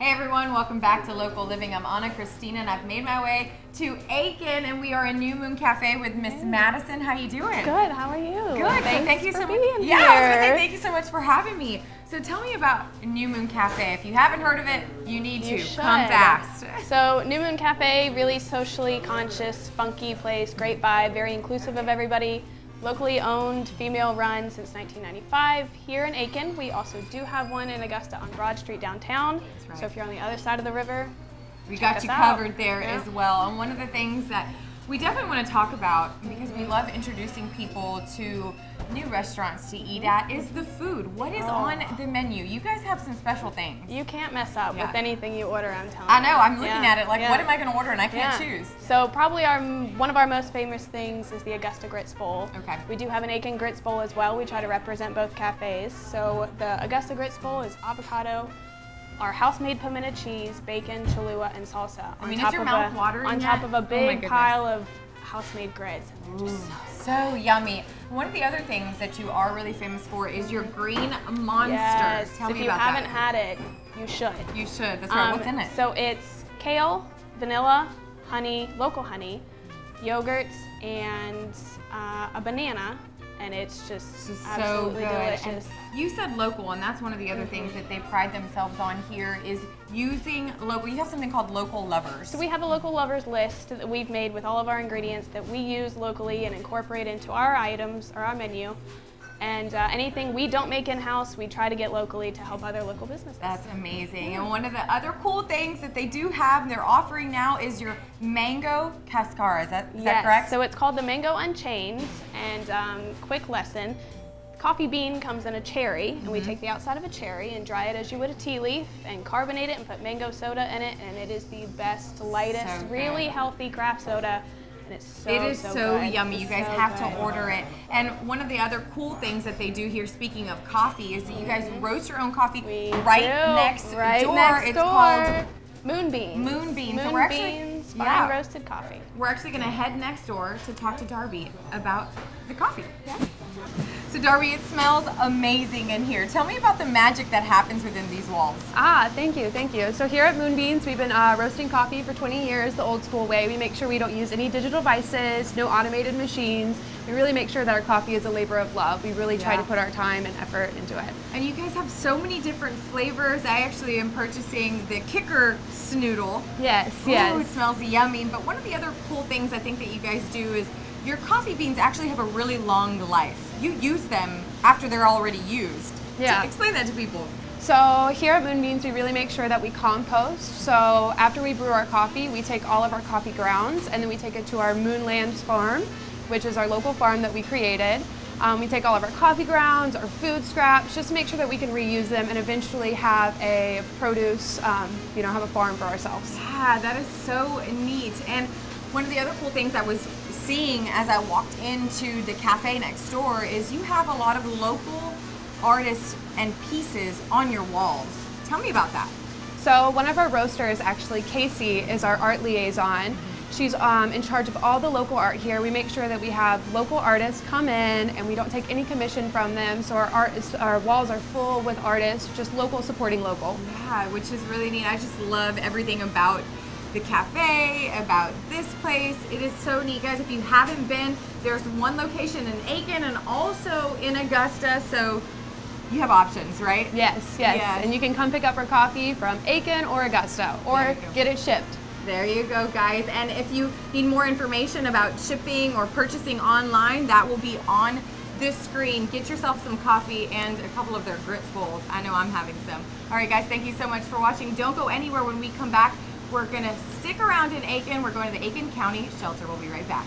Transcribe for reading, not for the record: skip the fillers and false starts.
Hey everyone, welcome back to Local Living. I'm Anna Christina and I've made my way to Aiken and we are in New Moon Cafe with Miss Madison. How you doing? Good, how are you? Good, thank you so much. Yeah, I was gonna say thank you so much for having me. So tell me about New Moon Cafe. If you haven't heard of it, you need to. Come fast. So New Moon Cafe, really socially conscious, funky place, great vibe, very inclusive of everybody. Locally owned, female run since 1995 here in Aiken. We also do have one in Augusta on Broad Street downtown. Right. So if you're on the other side of the river, we got you covered there as well. And one of the things that we definitely want to talk about, because we love introducing people to new restaurants to eat at, is the food. What is on the menu? You guys have some special things. You can't mess up with anything you order, I'm telling you. I know, I'm looking at it like, what am I going to order? And I can't choose. So probably one of our most famous things is the Augusta Grits Bowl. Okay. We do have an Aiken Grits Bowl as well. We try to represent both cafes. So the Augusta Grits Bowl is avocado, our house-made pimento cheese, bacon, Cholula, and salsa. I mean, is your mouth watering on top of a big pile of house-made grits. Just so yummy. One of the other things that you are really famous for is your green monster. Yes. Tell me about that. If you haven't had it, you should. You should. That's right. What's in it? So it's kale, vanilla, honey, local honey, yogurts, and a banana. And it's just absolutely delicious. And you said local, and that's one of the other things that they pride themselves on here is using local. You have something called Local Lovers. So we have a Local Lovers list that we've made with all of our ingredients that we use locally and incorporate into our items or our menu. And anything we don't make in-house, we try to get locally to help other local businesses. That's amazing. And one of the other cool things that they do have, and they're offering now, is your mango cascara. Is that correct? So it's called the Mango Unchained. And quick lesson, coffee bean comes in a cherry, and we take the outside of a cherry and dry it as you would a tea leaf and carbonate it and put mango soda in it, and it is the best, lightest, really healthy craft soda. And it's so yummy. You guys have to order it. And one of the other cool things that they do here, speaking of coffee, is that you guys roast your own coffee next door. It's called Moonbeans. Moonbeans. Moonbeans, fine roasted coffee. We're actually going to head next door to talk to Darby about the coffee. Yeah. So Darby, it smells amazing in here. Tell me about the magic that happens within these walls. Thank you, thank you. So here at Moonbeans, we've been roasting coffee for 20 years the old school way. We make sure we don't use any digital devices, no automated machines. We really make sure that our coffee is a labor of love. We really try to put our time and effort into it. And you guys have so many different flavors. I actually am purchasing the Kicker Snoodle. Yes, yes. Ooh, it smells yummy. But one of the other cool things I think that you guys do is your coffee beans actually have a really long life. You use them after they're already used. Yeah. So explain that to people. So here at Moonbeans, we really make sure that we compost. So after we brew our coffee, we take all of our coffee grounds and then we take it to our Moonlands farm, which is our local farm that we created. We take all of our coffee grounds, our food scraps, just to make sure that we can reuse them and eventually have a produce, have a farm for ourselves. Yeah, that is so neat. And one of the other cool things I was seeing as I walked into the cafe next door is you have a lot of local artists and pieces on your walls. Tell me about that. So one of our roasters, actually Casey, is our art liaison. She's in charge of all the local art here. We make sure that we have local artists come in and we don't take any commission from them. So our walls are full with artists, just local supporting local. Yeah, which is really neat. I just love everything about the cafe, about this place. It is so neat, guys. If you haven't been, there's one location in Aiken and also in Augusta, so you have options, right? Yes. And you can come pick up our coffee from Aiken or Augusta or get it shipped. There you go, guys. And if you need more information about shipping or purchasing online, that will be on this screen. Get yourself some coffee and a couple of their grits bowls. I know I'm having some. All right, guys, thank you so much for watching. Don't go anywhere. When we come back, we're going to stick around in Aiken. We're going to the Aiken County Shelter. We'll be right back.